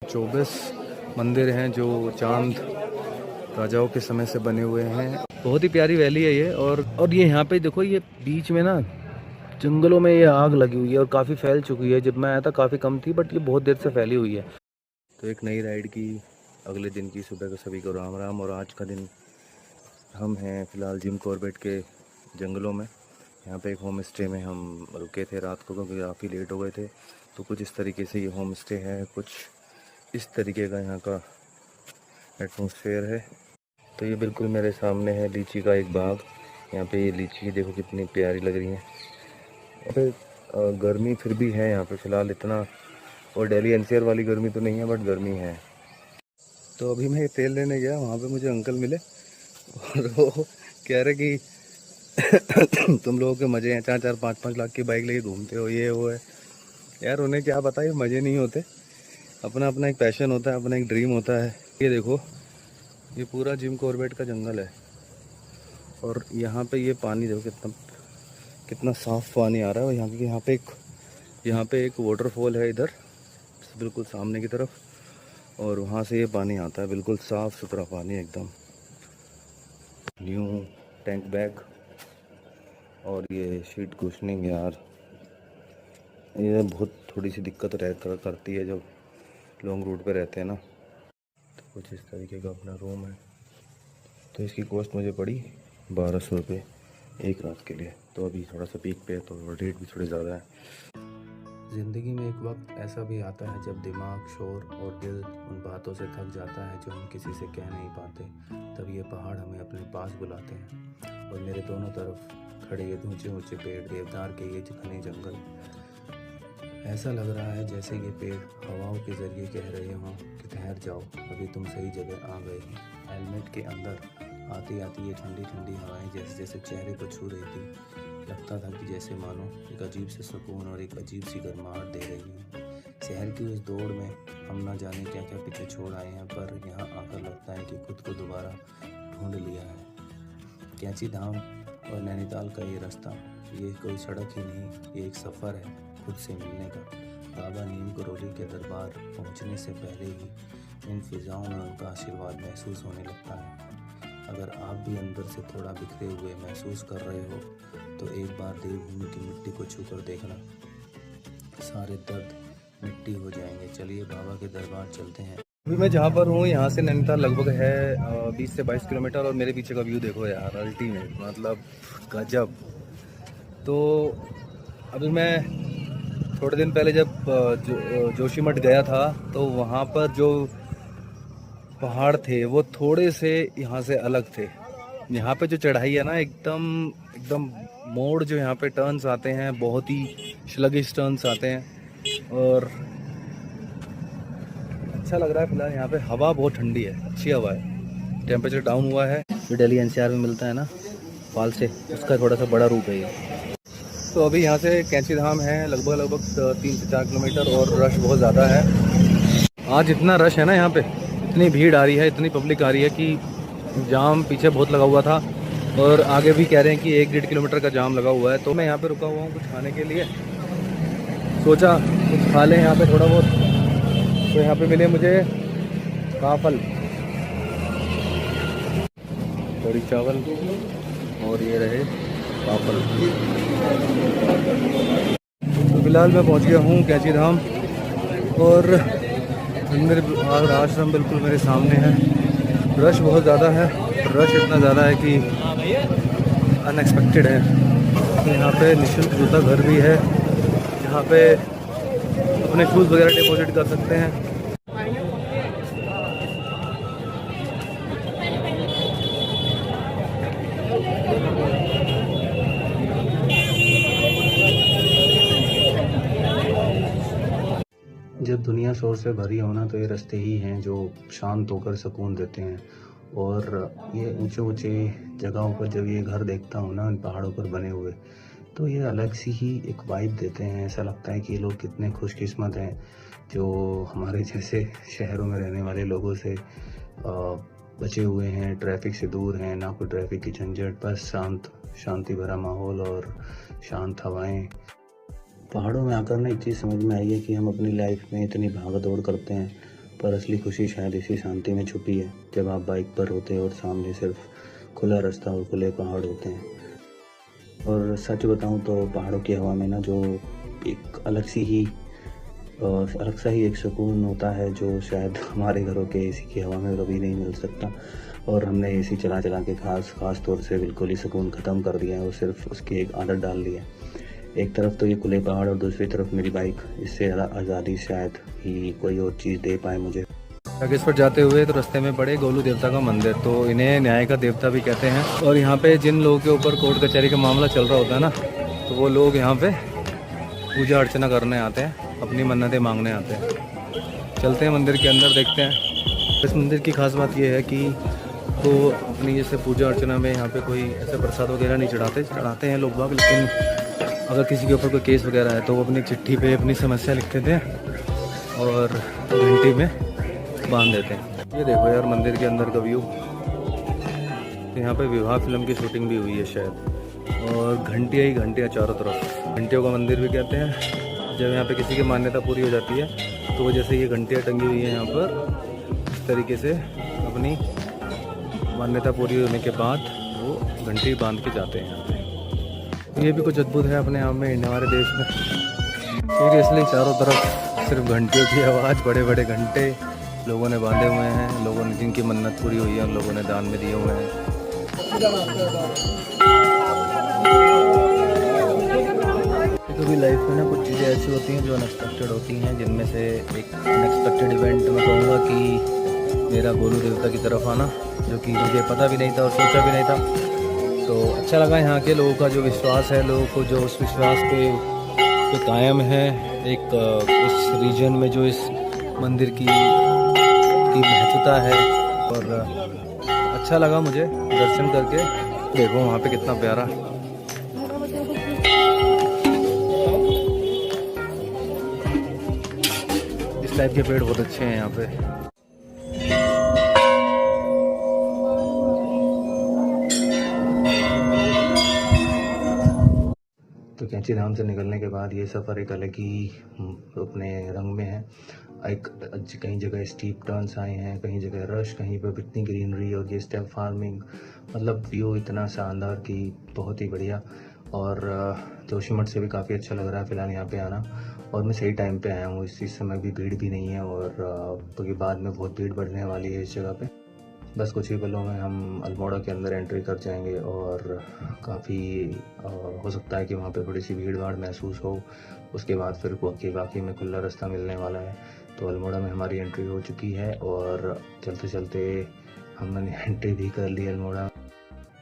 24 मंदिर हैं जो चांद राजाओं के समय से बने हुए हैं। बहुत ही प्यारी वैली है ये। और ये यहाँ पे देखो, ये बीच में ना जंगलों में ये आग लगी हुई है और काफ़ी फैल चुकी है। जब मैं आया था काफ़ी कम थी, बट ये बहुत देर से फैली हुई है। तो एक नई राइड की अगले दिन की सुबह को सभी को राम राम। और आज का दिन हम हैं फ़िलहाल जिम कॉर्बेट के जंगलों में। यहाँ पे एक होम स्टे में हम रुके थे रात को, क्योंकि काफ़ी लेट हो गए थे। तो कुछ इस तरीके से ये होम स्टे है, कुछ इस तरीके का यहाँ का एटमॉस्फेयर है। तो ये बिल्कुल मेरे सामने है लीची का एक बाग। यहाँ पे ये लीची देखो कितनी प्यारी लग रही है। यहाँ पे गर्मी फिर भी है यहाँ पे फ़िलहाल इतना, और दिल्ली एनसीआर वाली गर्मी तो नहीं है, बट गर्मी है। तो अभी मैं तेल लेने गया, वहाँ पे मुझे अंकल मिले और वो कह रहे कि तुम लोगों के मज़े हैं, 4-4, 5-5 लाख की बाइक लेके घूमते हो, ये वो है। यार उन्हें क्या पता, ये मज़े नहीं होते। अपना अपना एक पैशन होता है, अपना एक ड्रीम होता है। ये देखो, ये पूरा जिम कॉर्बेट का जंगल है। और यहाँ पे ये पानी देखो कितना कितना साफ़ पानी आ रहा है। और यहाँ पे एक वाटरफॉल है इधर बिल्कुल सामने की तरफ, और वहाँ से ये पानी आता है, बिल्कुल साफ़ सुथरा पानी एकदम। न्यू टैंक बैग और ये शीट कुशनिंग। यार ये बहुत थोड़ी सी दिक्कत करती है जब लॉन्ग रूट पे रहते हैं ना। तो कुछ इस तरीके का अपना रूम है। तो इसकी कॉस्ट मुझे पड़ी 1200 रुपये एक रात के लिए। तो अभी थोड़ा सा पीक पे है तो रेट भी थोड़े ज़्यादा है। ज़िंदगी में एक वक्त ऐसा भी आता है जब दिमाग, शोर और दिल उन बातों से थक जाता है जो हम किसी से कह नहीं पाते। तब ये पहाड़ हमें अपने पास बुलाते हैं। और मेरे दोनों तरफ खड़े ये ऊंचे ऊंचे पेड़, देवदार के ये घने जंगल, ऐसा लग रहा है जैसे ये पेड़ हवाओं के ज़रिए कह रहे हों कि ठहर जाओ, अभी तुम सही जगह आ गए हो। हेलमेट के अंदर आती आती ये ठंडी ठंडी हवाएं जैसे जैसे चेहरे को छू रही थी। लगता था कि जैसे मानो एक अजीब से सुकून और एक अजीब सी गर्माहट दे रही है। शहर की उस दौड़ में हम ना जाने क्या क्या पीछे छोड़ आए हैं, पर यहाँ आकर लगता है कि खुद को दोबारा ढूंढ लिया है। कैंची धाम और नैनीताल का ये रास्ता, ये कोई सड़क ही नहीं, ये एक सफ़र है खुद से मिलने का। बाबा नीम करोली के दरबार पहुँचने से पहले ही इन फिजाओं में उनका आशीर्वाद महसूस होने लगता है। अगर आप भी अंदर से थोड़ा बिखरे हुए महसूस कर रहे हो तो एक बार देवभूमि की मिट्टी को छूकर देखना, सारे दर्द मिट्टी हो जाएंगे। चलिए बाबा के दरबार चलते हैं। अभी मैं जहाँ पर हूँ यहाँ से नैनीताल लगभग है 20 से 22 किलोमीटर। और मेरे पीछे का व्यू देखो यार, अल्टीमेट, मतलब गजब। तो अभी मैं थोड़े दिन पहले जब जोशीमठ गया था तो वहाँ पर जो पहाड़ थे वो थोड़े से यहाँ से अलग थे। यहाँ पे जो चढ़ाई है ना, एकदम एकदम मोड़ जो यहाँ पे टर्न्स आते हैं, बहुत ही स्लगिश टर्न्स आते हैं। और अच्छा लग रहा है। फिलहाल यहाँ पे हवा बहुत ठंडी है, अच्छी हवा है। टेम्परेचर डाउन हुआ है। जो दिल्ली एनसीआर में मिलता है ना पाल से, उसका थोड़ा सा बड़ा रूप है ये। तो अभी यहाँ से कैंची धाम है लगभग 3 से 4 किलोमीटर, और रश बहुत ज़्यादा है। आज इतना रश है ना यहाँ पे, इतनी भीड़ आ रही है, इतनी पब्लिक आ रही है कि जाम पीछे बहुत लगा हुआ था। और आगे भी कह रहे हैं कि 1-1.5 किलोमीटर का जाम लगा हुआ है। तो मैं यहाँ पे रुका हुआ हूँ कुछ खाने के लिए, सोचा कुछ खा लें यहाँ पे थोड़ा बहुत। तो यहाँ पे मिले मुझे काफल, कड़ी चावल, और ये रहे काफल। तो फिलहाल मैं पहुँच गया हूँ कैंची धाम, और मेरे आश्रम बिल्कुल मेरे सामने है। रश बहुत ज़्यादा है, रश इतना ज़्यादा है कि अनएक्सपेक्टेड है। तो यहाँ पे निःशुल्क जूता घर भी है, यहाँ पे अपने शूज़ वगैरह डिपॉजिट कर सकते हैं। जब दुनिया शोर से भरी हो ना, तो ये रास्ते ही हैं जो शांत होकर सुकून देते हैं। और ये ऊंचे ऊंचे जगहों पर जब ये घर देखता हूँ ना, इन पहाड़ों पर बने हुए, तो ये अलग सी ही एक वाइब देते हैं। ऐसा लगता है कि ये लोग कितने खुशकिस्मत हैं जो हमारे जैसे शहरों में रहने वाले लोगों से बचे हुए हैं, ट्रैफिक से दूर हैं, ना कोई ट्रैफिक की झंझट, बस शांति भरा माहौल और शांत हवाएं। पहाड़ों में आकर ना एक चीज़ समझ में आई है कि हम अपनी लाइफ में इतनी भाग दौड़ करते हैं पर असली खुशी शायद इसी शांति में छुपी है, जब आप बाइक पर होते हैं और सामने सिर्फ खुला रास्ता और खुले पहाड़ होते हैं। और सच बताऊं तो पहाड़ों की हवा में ना जो एक अलग सा ही एक सुकून होता है, जो शायद हमारे घरों के एसी की हवा में कभी नहीं मिल सकता। और हमने एसी चला चला के खास तौर से बिल्कुल ही सुकून ख़त्म कर दिया है और सिर्फ उसकी एक आदत डाल दी है। एक तरफ तो ये खुले पहाड़ और दूसरी तरफ मेरी बाइक, इससे ज़्यादा आज़ादी शायद ही कोई और चीज़ दे पाए मुझे। बागेश्वर जाते हुए तो रास्ते में पड़े गोलू देवता का मंदिर, तो इन्हें न्याय का देवता भी कहते हैं। और यहाँ पे जिन लोगों के ऊपर कोर्ट कचहरी का मामला चल रहा होता है ना, तो वो लोग यहाँ पे पूजा अर्चना करने आते हैं, अपनी मन्नतें मांगने आते हैं। चलते हैं मंदिर के अंदर, देखते हैं। इस मंदिर की खास बात यह है कि तो अपनी जैसे पूजा अर्चना में यहाँ पे कोई ऐसे प्रसाद वगैरह नहीं चढ़ाते हैं लोग बाग, लेकिन अगर किसी के ऊपर कोई केस वगैरह है तो वो अपनी चिट्ठी पे अपनी समस्या लिखते थे और घंटी में बांध देते हैं। ये देखो यार मंदिर के अंदर का व्यू। तो यहाँ पे विवाह फिल्म की शूटिंग भी हुई है शायद। और घंटियाँ ही घंटियाँ चारों तरफ, घंटियों का मंदिर भी कहते हैं। जब यहाँ पे किसी की मान्यता पूरी हो जाती है तो वो जैसे ये घंटियाँ टंगी हुई हैं यहाँ पर, इस तरीके से अपनी मान्यता पूरी होने के बाद वो घंटी बांध के जाते हैं यहाँ पे। तो ये भी कुछ अद्भुत है अपने आप में हमारे देश में। सीरियसली चारों तरफ सिर्फ घंटियों की आवाज़, बड़े बड़े घंटे लोगों ने बांधे हुए हैं। लोगों ने जिनकी मन्नत पूरी हुई है उन लोगों ने दान में दिए हुए हैं। कभी लाइफ में ना कुछ चीज़ें ऐसी होती हैं जो अनएक्सपेक्टेड होती हैं, जिनमें से एक अनएक्सपेक्टेड इवेंट मैं कहूँगा कि मेरा गोलू देवता की तरफ आना, जो कि मुझे पता भी नहीं था और सोचा भी नहीं था। तो अच्छा लगा यहाँ के लोगों का जो विश्वास है, लोगों को जो उस विश्वास पे कायम है, एक इस रीजन में जो इस मंदिर की महत्वता है। और अच्छा लगा मुझे दर्शन करके। देखो वहाँ पे कितना प्यारा इस टाइप के पेड़ बहुत अच्छे हैं यहाँ पे। तो कैंची धाम से निकलने के बाद ये सफ़र एक अलग ही अपने रंग में है। एक कहीं जगह स्टीप टर्न्स आए हैं, कहीं जगह रश, कहीं पर इतनी ग्रीनरी और ये स्टेप फार्मिंग, मतलब व्यू इतना शानदार कि बहुत ही बढ़िया। और जोशीमठ से भी काफ़ी अच्छा लग रहा है फ़िलहाल यहाँ पे आना। और मैं सही टाइम पे आया हूँ, इस समय भी भीड़ भी नहीं है और क्योंकि बाद में बहुत भीड़ बढ़ने वाली है इस जगह पे। बस कुछ ही पलों में हम अल्मोड़ा के अंदर एंट्री कर जाएंगे और काफ़ी हो सकता है कि वहाँ पे थोड़ी सी भीड़ भाड़ महसूस हो। उसके बाद फिर बाकी में खुला रास्ता मिलने वाला है। तो अल्मोड़ा में हमारी एंट्री हो चुकी है और चलते चलते हमने एंट्री भी कर ली अल्मोड़ा।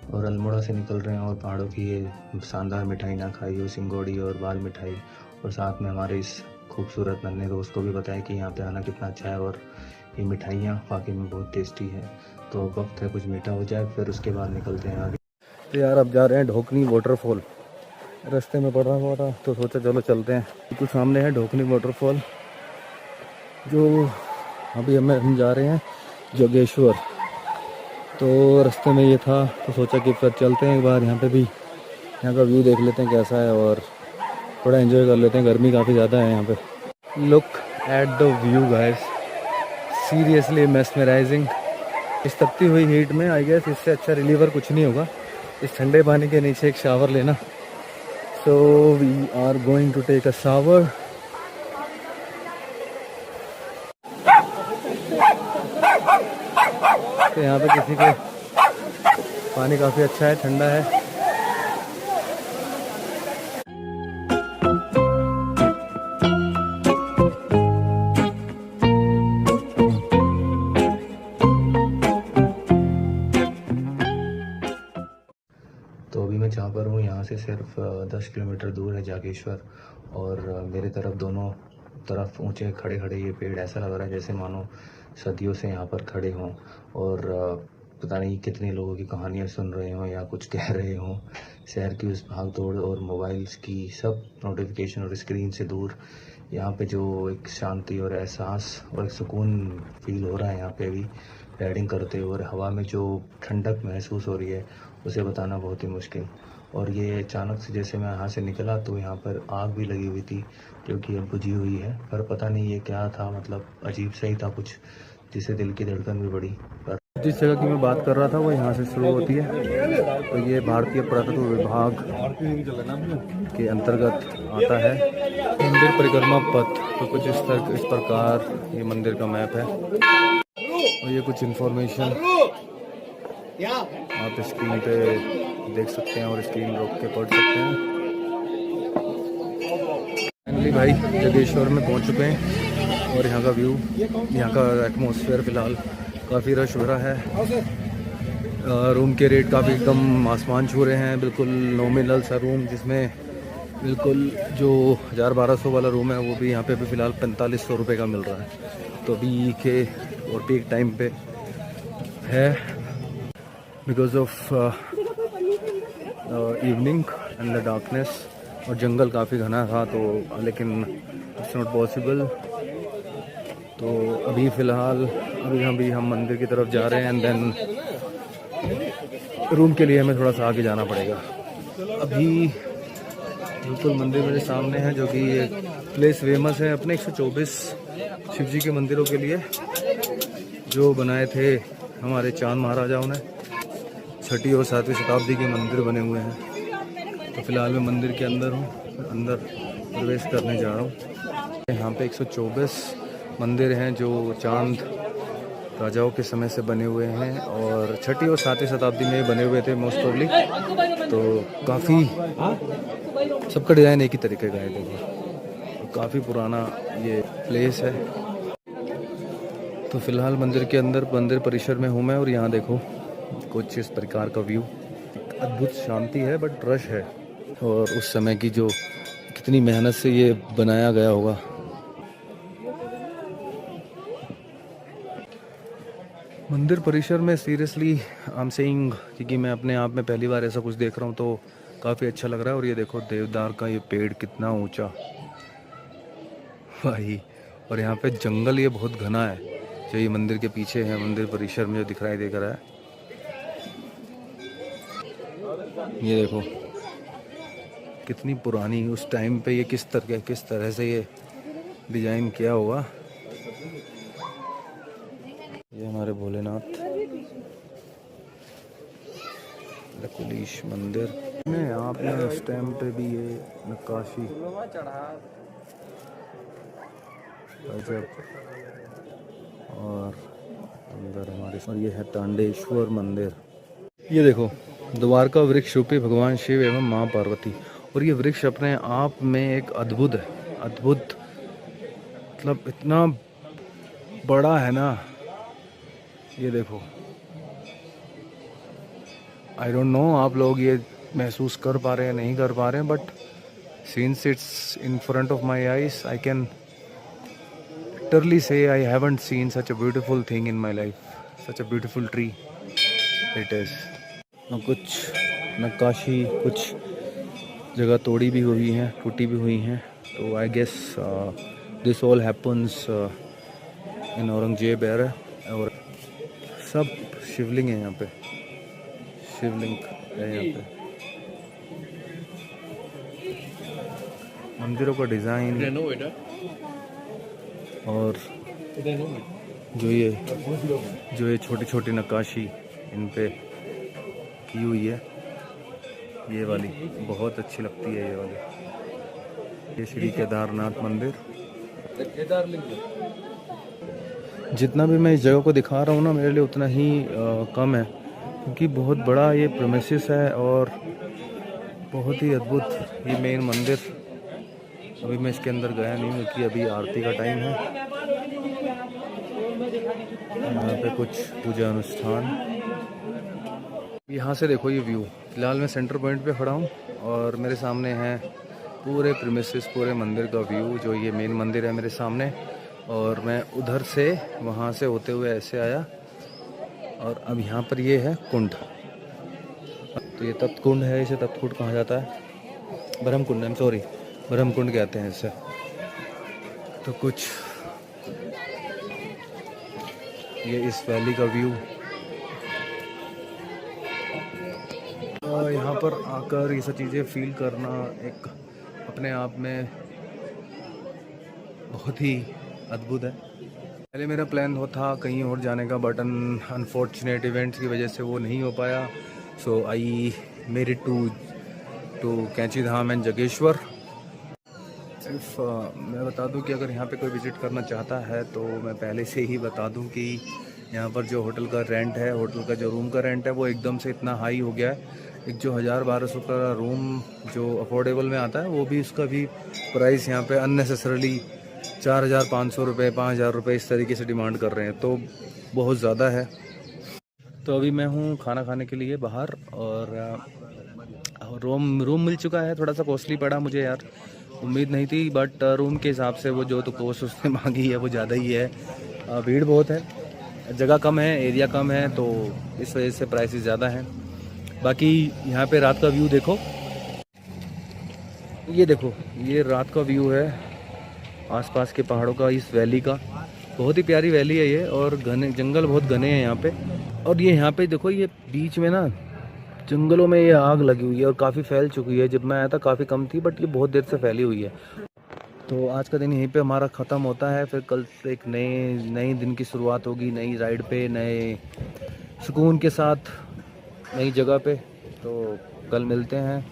और अल्मोड़ा से निकल रहे हैं और पहाड़ों की ये शानदार मिठाई ना खाई हो, सिंगोड़ी और बाल मिठाई। और साथ में हमारे इस खूबसूरत नन्हे दोस्त को भी बताया कि यहाँ पे आना कितना अच्छा है और ये मिठाइयाँ वाकई में बहुत टेस्टी है। तो वक्त है कुछ मीठा हो जाए, फिर उसके बाद निकलते हैं आगे। तो यार अब जा रहे हैं ढोकनी वाटरफॉल। रास्ते में पड़ रहा हुआ था तो सोचा चलो चलते हैं। बिल्कुल सामने है ढोकनी वाटरफॉल, जो अभी हम जा रहे हैं जोगेश्वर। तो रास्ते में ये था तो सोचा कि फिर चलते हैं एक बार, यहाँ पे भी यहाँ का व्यू देख लेते हैं कैसा है और थोड़ा एंजॉय कर लेते हैं। गर्मी काफ़ी ज़्यादा है यहाँ पे। Look at the view guys, seriously mesmerising. इस तपती हुई हीट में आई गेस इससे अच्छा रिलीवर कुछ नहीं होगा, इस ठंडे पानी के नीचे एक शावर लेना। So we are going to take a shower. तो यहाँ पे किसी को पानी काफ़ी अच्छा है, ठंडा है। तो अभी मैं जहाँ पर हूँ यहाँ से सिर्फ 10 किलोमीटर दूर है जागेश्वर। और मेरे तरफ दोनों तरफ ऊंचे खड़े खड़े ये पेड़, ऐसा लग रहा है जैसे मानो सदियों से यहाँ पर खड़े हों और पता नहीं कितने लोगों की कहानियाँ सुन रहे हों या कुछ कह रहे हों। शहर की उस भाग दौड़ और मोबाइल्स की सब नोटिफिकेशन और स्क्रीन से दूर यहाँ पे जो एक शांति और एहसास और एक सुकून फील हो रहा है यहाँ पे भी राइडिंग करते हुए, और हवा में जो ठंडक महसूस हो रही है उसे बताना बहुत ही मुश्किल। और ये अचानक से जैसे मैं यहाँ से निकला तो यहाँ पर आग भी लगी हुई थी जो कि अब बुझी हुई है, पर पता नहीं ये क्या था, मतलब अजीब सा ही था कुछ, जिससे दिल की धड़कन भी बढ़ी। पर जिस जगह की मैं बात कर रहा था वो यहाँ से शुरू होती है। तो ये भारतीय पुरातत्व विभाग के अंतर्गत आता है मंदिर परिक्रमा पथ। तो कुछ इस प्रकार ये मंदिर का मैप है और ये कुछ इन्फॉर्मेशन आप स्क्रीन पे देख सकते हैं और स्क्रीन रोक के पढ़ सकते हैं। फाइनली भाई जगेश्वर में पहुंच चुके हैं और यहाँ का व्यू, यहाँ का एटमॉस्फेयर फ़िलहाल काफ़ी रश भरा है। रूम के रेट काफ़ी एकदम आसमान छू रहे हैं। बिल्कुल नॉमिनल सा रूम, जिसमें बिल्कुल जो 1000-1200 वाला रूम है वो भी यहाँ पे भी फ़िलहाल 4500 रुपये का मिल रहा है। तो अभी के और पीक टाइम पे है because of evening and the darkness, और जंगल काफ़ी घना था तो, लेकिन इट्स नॉट पॉसिबल। तो अभी फ़िलहाल हम मंदिर की तरफ जा रहे हैं एंड देन रूम के लिए हमें थोड़ा सा आगे जाना पड़ेगा। अभी बिल्कुल मंदिर मेरे सामने है, जो कि ये प्लेस फेमस है अपने 124 शिव जी के मंदिरों के लिए, जो बनाए थे हमारे चांद महाराजाओं ने। 6वीं और 7वीं शताब्दी के मंदिर बने हुए हैं। तो फिलहाल मैं मंदिर के अंदर हूँ, अंदर प्रवेश करने जा रहा हूँ। यहाँ पे 124 मंदिर हैं जो चांद राजाओं के समय से बने हुए हैं और 6वीं और 7वीं शताब्दी में बने हुए थे मोस्ट प्रोबेबली। तो काफ़ी सबका डिज़ाइन एक ही तरीके का है। देखो काफ़ी पुराना ये प्लेस है। तो फिलहाल मंदिर के अंदर, मंदिर परिसर में हूँ मैं, और यहाँ देखो कुछ इस प्रकार का व्यू। अद्भुत शांति है बट रश है, और उस समय की जो कितनी मेहनत से ये बनाया गया होगा। मंदिर परिसर में सीरियसली आई एम सेइंग, क्योंकि मैं अपने आप में पहली बार ऐसा कुछ देख रहा हूँ तो काफ़ी अच्छा लग रहा है। और ये देखो देवदार का ये पेड़ कितना ऊंचा भाई, और यहाँ पे जंगल ये बहुत घना है जो ये मंदिर के पीछे है, मंदिर परिसर में जो दिखाई दे रहा है। ये देखो कितनी पुरानी, उस टाइम पे ये किस तरह से ये डिजाइन किया होगा। ये हमारे भोलेनाथ लकुलीश मंदिर में यहाँ पे उस टाइम पे भी ये नक्काशी अजब। और अंदर हमारे, और ये है तांडेश्वर मंदिर। ये देखो द्वारका वृक्ष रूपी भगवान शिव एवं माँ पार्वती। और ये वृक्ष अपने आप में एक अद्भुत है, अद्भुत मतलब इतना बड़ा है ना। ये देखो, आई डोंट नो आप लोग ये महसूस कर पा रहे हैं नहीं कर पा रहे हैं, but since it's in front of my eyes I can literally say I haven't seen such a beautiful thing in my life, such a beautiful tree it is. कुछ नक्काशी कुछ जगह तोड़ी भी हुई हैं, टूटी भी हुई हैं। तो I guess this all happens in Aurangzeb era. और सब शिवलिंग है यहाँ पे, शिवलिंग है यहाँ पे। मंदिरों का डिज़ाइन और जो ये छोटी छोटी नक्काशी इन पे की हुई है, ये वाली बहुत अच्छी लगती है। ये वाली, ये श्री केदारनाथ मंदिर। जितना भी मैं इस जगह को दिखा रहा हूँ ना, मेरे लिए उतना ही कम है, क्योंकि बहुत बड़ा ये प्रेमिसेस है और बहुत ही अद्भुत ये मेन मंदिर। अभी मैं इसके अंदर गया नहीं हूँ क्योंकि अभी आरती का टाइम है। यहाँ पे कुछ पूजा अनुष्ठान। यहाँ से देखो ये व्यू। फिलहाल मैं सेंटर पॉइंट पे खड़ा हूँ और मेरे सामने है पूरे प्रीमिसेस, पूरे मंदिर का व्यू। जो ये मेन मंदिर है मेरे सामने, और मैं उधर से वहाँ से होते हुए ऐसे आया, और अब यहाँ पर ये है कुंड। तो ये तप्त कुंड है, इसे तप्त कुंड कहा जाता है, ब्रह्म कुंड, आई एम सॉरी, ब्रह्म कुंड कहते हैं इसे। तो कुछ ये इस वैली का व्यू। और यहाँ पर आकर ये सब चीज़ें फील करना एक अपने आप में बहुत ही अद्भुत है। पहले मेरा प्लान वो था कहीं और जाने का, बट अनफॉर्चुनेट इवेंट्स की वजह से वो नहीं हो पाया। सो आई मेड इट टू कैंची धाम एंड जगेश्वर। सिर्फ मैं बता दूं कि अगर यहाँ पे कोई विज़िट करना चाहता है तो मैं पहले से ही बता दूं कि यहाँ पर जो होटल का रेंट है, होटल का जो रूम का रेंट है, वो एकदम से इतना हाई हो गया है। एक जो 1000-1200 का रूम जो अफोर्डेबल में आता है, वो भी उसका भी प्राइस यहाँ पे अननेसेसरली 4500 रुपये, 5000 रुपये इस तरीके से डिमांड कर रहे हैं, तो बहुत ज़्यादा है। तो अभी मैं हूँ खाना खाने के लिए बाहर, और रूम मिल चुका है। थोड़ा सा कॉस्टली पड़ा मुझे यार, उम्मीद नहीं थी, बट रूम के हिसाब से वो जो तो कॉस्ट उसने मांगी है वो ज़्यादा ही है। भीड़ बहुत है, जगह कम है, एरिया कम है, तो इस वजह से प्राइसेस ज़्यादा हैं। बाकी यहाँ पे रात का व्यू देखो, ये देखो, ये रात का व्यू है आसपास के पहाड़ों का, इस वैली का। बहुत ही प्यारी वैली है ये, और घने जंगल बहुत घने हैं यहाँ पे। और ये यहाँ पे देखो, ये बीच में ना जंगलों में ये आग लगी हुई है और काफ़ी फैल चुकी है। जब मैं आया था काफ़ी कम थी, बट ये बहुत देर से फैली हुई है। तो आज का दिन यहीं पे हमारा ख़त्म होता है, फिर कल से एक नए दिन की शुरुआत होगी, नई राइड पे, नए सुकून के साथ, नई जगह पे। तो कल मिलते हैं।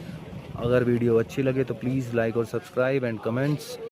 अगर वीडियो अच्छी लगे तो प्लीज़ लाइक और सब्सक्राइब एंड कमेंट्स।